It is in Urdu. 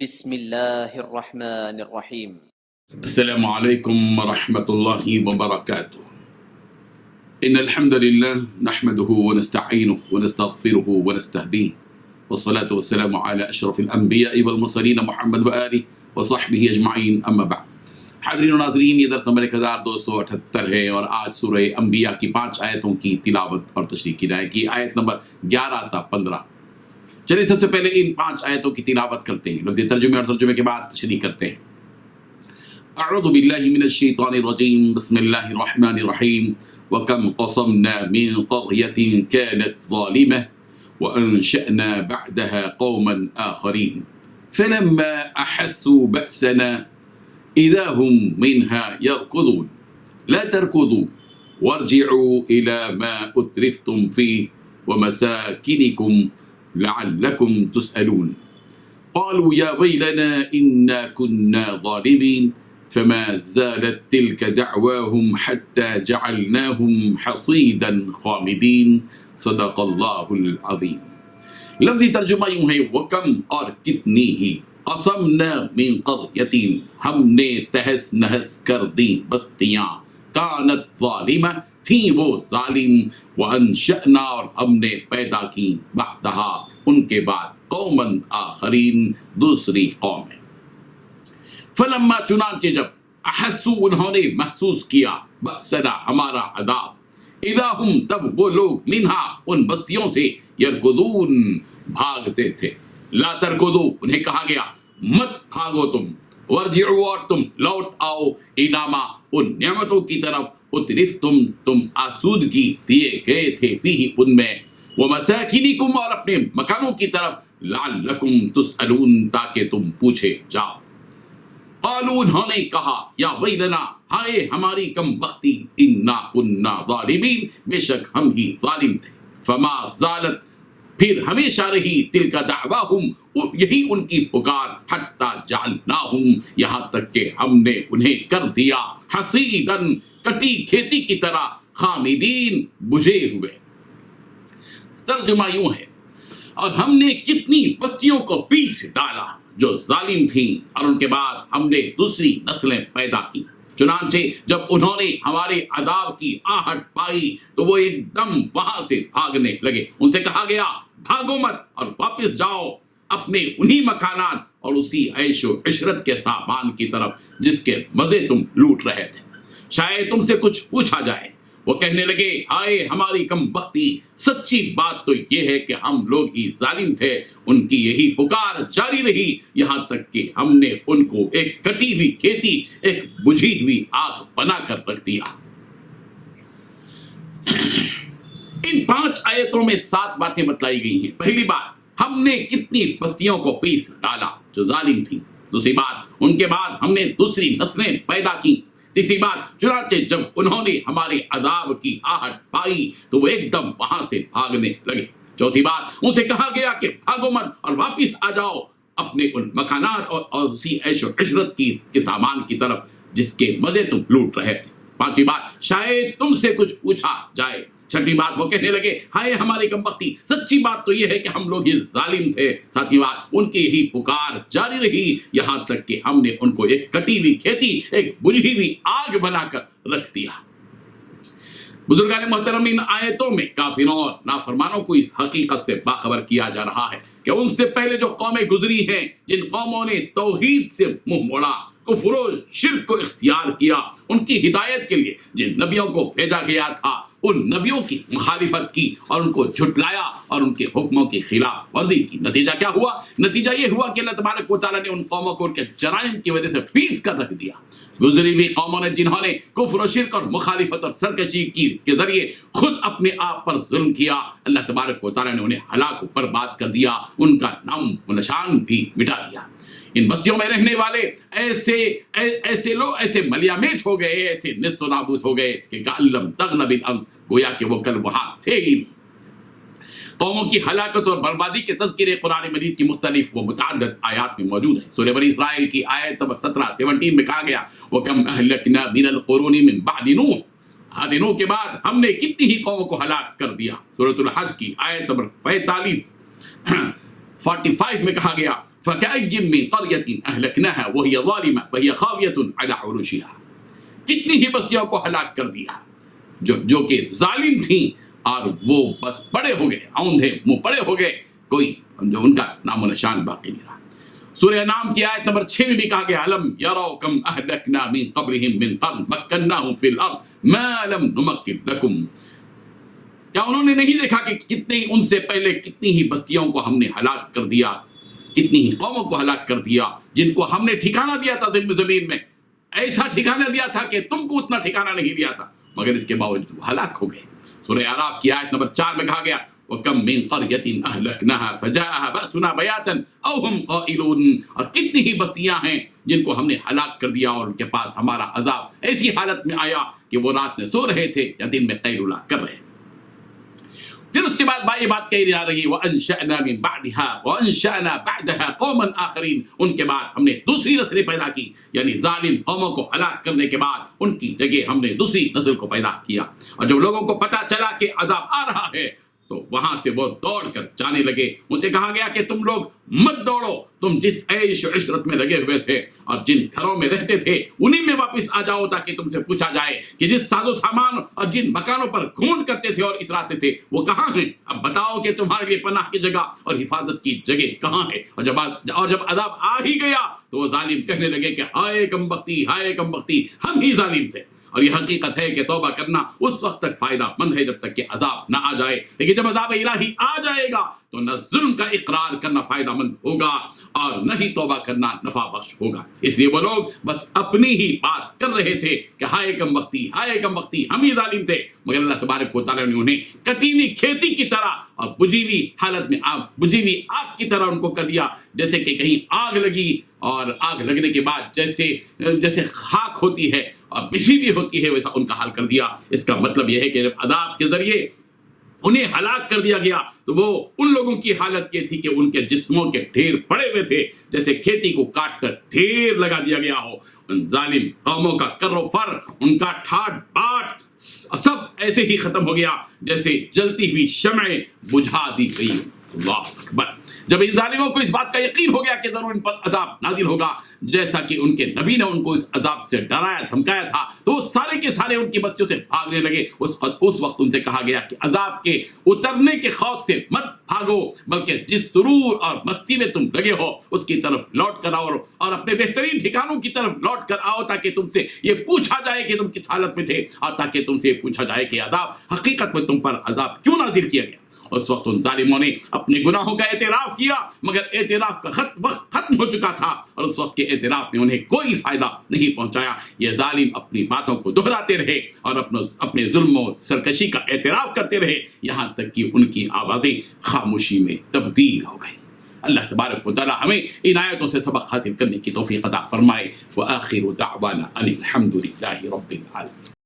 بسم اللہ الرحمن الرحیم۔ السلام علیکم ورحمۃ اللہ وبرکاتہ۔ ان الحمد للہ نحمده ونستعینه ونستغفره ونستهدیه والصلاة والسلام على اشرف الانبیاء والمرسلین محمد وآلہ وصحبہ اجمعین، اما بعد۔ حاضرین و ناظرین، یہ درس نمبر 1278 ہے اور آج سورہ انبیاء کی 5 آیتوں کی تلاوت اور تشریح کی جائے گی۔ آیت نمبر 11 تا 15۔ چلیے سب سے پہلے ان 5 آیتوں کی تلاوت کرتے ہیں، لفظ ترجمے اور ترجمے کے بعد تشریح کرتے ہیں۔ اعوذ باللہ من الشیطان الرجیم، بسم اللہ الرحمن الرحیم۔ وَكَمْ قَصَمْنَا مِنْ قَرْيَةٍ كَانَتْ ظَالِمَةً وَأَنشَأْنَا بَعْدَهَا قَوْمًا آخَرِينَ فَلَمَّا أَحَسُّوا بَأْسَنَا إِذَا هُمْ مِنْهَا يَرْكُضُونَ لَا تَرْكُضُوا وَارْجِعُوا إِلَى مَا أُتْرِفْتُمْ فِيهِ وَمَسَاكِنِكُمْ لعلكم تسألون قالوا يا ويلنا إنا كنا ظالمين فما زالت تلك دعواهم حتى جعلناهم حصيدا خامدين صدق اللہ العظیم۔ لفظی ترجمہ یوں ہے، وکم اور کتنی ہی، قسمنا من قرية ہم نے تہس نہس کر دی بستیاں، کانت ظالمہ تھیں وہ ظالم، وانشأنا اور ہم نے پیدا کی بعدہا ان کے بعد قومن آخرین دوسری قومیں۔ فلما چنانچہ جب احسو انہوں نے محسوس کیا بأسنا ہمارا عذاب، اذا ہم تب وہ لوگ منہا ان بستیوں سے یرکضون بھاگتے تھے۔ لا ترکضو انہیں کہا گیا مت بھاگو تم، ورجعوا اور تم لوٹ آؤ، الاما ان نعمتوں کی طرف، تم آسودگی دیے گئے تھے فیہ ان میں، ومساکنکم اور اپنے مکانوں کی طرف، لعلکم تسألون تاکہ تم پوچھے جاؤ۔ قالوا انہوں نے کہا یا ویلنا ہائے ہماری کم بختی، انا کنا ظالمین بے شک ہم ہی ظالم تھے، فما زالت پھر ہمیشہ رہی تلک دعواہم یہی ان کی پکار، حتی جعلناہم یہاں تک کہ ہم نے انہیں کر دیا حصیداً کٹی کھیتی کی طرح، خامدین بجھے ہوئے۔ ترجمہ یوں ہے، اور ہم نے کتنی بستیوں کو پیس ڈالا جو ظالم تھیں، اور ان کے بعد ہم نے دوسری نسلیں پیدا کی، چنانچہ جب انہوں نے ہمارے عذاب کی آہٹ پائی تو وہ ایک دم وہاں سے بھاگنے لگے۔ ان سے کہا گیا بھاگو مت اور واپس جاؤ اپنے انہی مکانات اور اسی عیش و عشرت کے سامان کی طرف جس کے مزے تم لوٹ رہے تھے، شاید تم سے کچھ پوچھا جائے۔ وہ کہنے لگے آئے ہماری کم بختی، سچی بات تو یہ ہے کہ ہم لوگ ہی ظالم تھے۔ ان کی یہی پکار جاری رہی یہاں تک کہ ہم نے ان کو ایک کٹی ہوئی کھیتی، ایک بجھی ہوئی آگ بنا کر رکھ دیا۔ ان 5 آیتوں میں 7 باتیں بتلائی گئی ہیں۔ پہلی بات، ہم نے کتنی بستیوں کو پیس ڈالا جو ظالم تھی۔ دوسری بات، ان کے بعد ہم نے دوسری نسلیں پیدا کی۔ تیسری بات، چنانچہ جب انہوں نے ہمارے عذاب کی آہٹ پائی تو وہ ایک دم وہاں سے بھاگنے لگے۔ چوتھی بات، ان سے کہا گیا کہ بھاگو مت اور واپس آ جاؤ اپنے ان مکانات اور اسی عیش و عشرت کے سامان کی طرف جس کے مزے تم لوٹ رہے تھے۔ پانچویں بات، شاید تم سے کچھ پوچھا جائے۔ چھٹی بات، وہ کہنے لگے ہائے ہماری کم بختی، سچی بات تو یہ ہے کہ ہم لوگ ہی ظالم تھے۔ ساتویں بات، ان کی یہی پکار جاری رہی یہاں تک کہ ہم نے ان کو ایک کٹی ہوئی کھیتی، ایک بجھی ہوئی آگ بنا کر رکھ دیا۔ بزرگان محترم، ان آیتوں میں کافروں اور نافرمانوں کو اس حقیقت سے باخبر کیا جا رہا ہے کہ ان سے پہلے جو قومیں گزری ہیں، جن قوموں نے توحید سے منہ موڑا، کفر و شرک کو اختیار کیا، ان کی ہدایت کے لیے جن نبیوں کو بھیجا گیا تھا ان نبیوں کی مخالفت کی اور ان کو جھٹلایا اور ان کے حکموں کی خلاف ورزی کی۔ نتیجہ کیا ہوا؟ نتیجہ یہ ہوا کہ اللہ تبارک و تعالیٰ نے ان قوموں کو ان کے جرائم کی وجہ سے پیس کر رکھ دیا۔ گزری ہوئی قوموں نے جنہوں نے کفر و شرک اور مخالفت اور سرکشی کے ذریعے خود اپنے آپ پر ظلم کیا، اللہ تبارک و تعالیٰ نے انہیں ہلاک و برباد کر دیا، ان کا نام و نشان بھی مٹا دیا۔ ان بستیوں میں رہنے والے ایسے لوگ ایسے ملیامیٹ ہو گئے، ایسے نست و نابود ہو گئے کہ کألم تغن بالامس، گویا کہ وہ کل وہاں تھے ہی نہیں۔ قوموں کی ہلاکت اور بربادی کے تذکرے قرآن مجید کی مختلف و متعدد آیات میں موجود ہیں۔ سورہ بنی اسرائیل کی آیت نمبر 17 میں کہا گیا وَكَمْ أَهْلَكْنَا مِنَ الْقُرُونِ مِنْ بَعْدِ نُوحٍ، عاد نوح کے بعد ہم نے کتنی ہی قوموں کو ہلاک کر دیا۔ سورۃ الحج کی آیت نمبر 45 45 میں کہا گیا فَكَأَيٍّ مِّن قَرْيَةٍ أَهْلَكْنَاهَا وَهِيَ ظَالِمَةٌ وَهِيَ خَاوِيَةٌ عَلَىٰ عُرُوشِهَا، کتنی ہی بستیوں کو ہلاک کر دیا جو کہ ظالم تھیں اور وہ بس پڑے ہو گئے، اوندھے منہ پڑے ہو گئے، کوئی جو ان کا نام و نشان باقی نہیں رہا۔ سورہ نام کی آیت نمبر 6 میں بھی کہا گیا أَلَمْ يَرَوْا كَمْ أَهْلَكْنَا مِن قَبْلِهِم مِّن قَرْنٍ مَّكَّنَّاهُمْ فِي الْأَرْضِ مَا لَمْ نُمَكِّن لَكُمْ، کیا انہوں نے نہیں دیکھا کہ کتنی ان سے پہلے کتنی ہی بستیوں کو ہم نے ہلاک کر دیا، کتنی ہی قوموں کو ہلاک کر دیا جن کو ہم نے ٹھکانہ دیا تھا زمین میں، ایسا ٹھکانہ دیا تھا کہ تم کو اتنا ٹھکانہ نہیں دیا تھا، مگر اس کے باوجود وہ ہلاک ہو گئے۔ سورہ اعراف کی آیت نمبر 4 میں کہا گیا وَكَمْ مِن قَرْيَةٍ أَهْلَكْنَاهَا فَجَاءَهَا بَأْسُنَا بَيَاتًا أَوْ هُمْ قَائِلُونَ، اور کتنی ہی بستیاں ہیں جن کو ہم نے ہلاک کر دیا اور ان کے پاس ہمارا عذاب ایسی حالت میں آیا کہ وہ رات میں سو رہے تھے یا دن میں قیلولہ کر رہے تھے۔ پھر اس کے بعد یہ بات کہی جا رہی وَأَنشَأْنَا مِن بَعْدِهَا وَأَنشَأْنَا بَعْدَهَا قَوْمًا آخَرِينَ، ان کے بعد ہم نے دوسری نسلیں پیدا کی، یعنی ظالم قوموں کو ہلاک کرنے کے بعد ان کی جگہ ہم نے دوسری نسل کو پیدا کیا، اور جب لوگوں کو پتا چلا کہ عذاب آ رہا ہے تو وہاں سے وہ دوڑ کر جانے لگے۔ ان سے کہا گیا کہ تم لوگ مت دوڑو، تم جس عیش و عشرت میں لگے ہوئے تھے اور جن گھروں میں رہتے تھے انہی میں واپس آ جاؤ، تاکہ تم سے پوچھا جائے کہ جس ساز و سامان اور جن مکانوں پر گھونڈ کرتے تھے اور اتراتے تھے وہ کہاں ہیں؟ اب بتاؤ کہ تمہارے لیے پناہ کی جگہ اور حفاظت کی جگہ کہاں ہے؟ اور جب عذاب آ ہی گیا تو وہ ظالم کہنے لگے کہ ہائے کم بختی، ہائے کم بختی، ہم ہی ظالم تھے۔ اور یہ حقیقت ہے کہ توبہ کرنا اس وقت تک فائدہ مند ہے جب تک کہ عذاب نہ آ جائے، لیکن جب عذاب الہی آ جائے گا تو نہ ظلم کا اقرار کرنا فائدہ مند ہوگا اور نہ ہی توبہ کرنا نفع بخش ہوگا۔ اس لیے وہ لوگ بس اپنی ہی بات کر رہے تھے کہ ہائے کم بختی، ہائے کم بختی، ہم ہی ظالم تھے، مگر اللہ تبارک و تعالیٰ نے انہیں کٹی ہوئی کھیتی کی طرح اور بجھی ہوئی حالت میں بجھی ہوئی آگ کی طرح ان کو کر دیا، جیسے کہ کہیں آگ لگی اور آگ لگنے کے بعد جیسے خاک ہوتی ہے اور بجھی بھی ہوتی ہے ویسا ان کا حال کر دیا۔ اس کا مطلب یہ ہے کہ جب عذاب کے ذریعے انہیں ہلاک کر دیا گیا تو وہ ان لوگوں کی حالت یہ تھی کہ ان کے جسموں کے ڈھیر پڑے ہوئے تھے، جیسے کھیتی کو کاٹ کر ڈھیر لگا دیا گیا ہو۔ ان ظالم قوموں کا کر و فر، ان کا ٹھاٹ باٹ سب ایسے ہی ختم ہو گیا جیسے جلتی ہوئی شمعیں بجھا دی گئی۔ اللہ اکبر۔ جب ان ظالموں کو اس بات کا یقین ہو گیا کہ ضرور ان پر عذاب نازل ہوگا، جیسا کہ ان کے نبی نے ان کو اس عذاب سے ڈرایا دھمکایا تھا، تو وہ سارے کے سارے ان کی بستیوں سے بھاگنے لگے۔ اس وقت ان سے کہا گیا کہ عذاب کے اترنے کے خوف سے مت بھاگو، بلکہ جس سرور اور مستی میں تم لگے ہو اس کی طرف لوٹ کر آؤ اور اپنے بہترین ٹھکانوں کی طرف لوٹ کر آؤ، تاکہ تم سے یہ پوچھا جائے کہ تم کس حالت میں تھے، اور تاکہ تم سے یہ پوچھا جائے کہ عذاب حقیقت میں تم پر عذاب کیوں نازل کیا گیا۔ اس وقت ان ظالموں نے اپنے گناہوں کا اعتراف کیا، مگر اعتراف کا وقت ختم ہو چکا تھا اور اس وقت کے اعتراف نے انہیں کوئی فائدہ نہیں پہنچایا۔ یہ ظالم اپنی باتوں کو دہراتے رہے اور اپنے ظلم و سرکشی کا اعتراف کرتے رہے، یہاں تک کہ ان کی آوازیں خاموشی میں تبدیل ہو گئی۔ اللہ تبارک و تعالی ہمیں ان آیتوں سے سبق حاصل کرنے کی توفیق عطا فرمائے۔ وآخر دعوانا ان الحمدللہ رب العالمین۔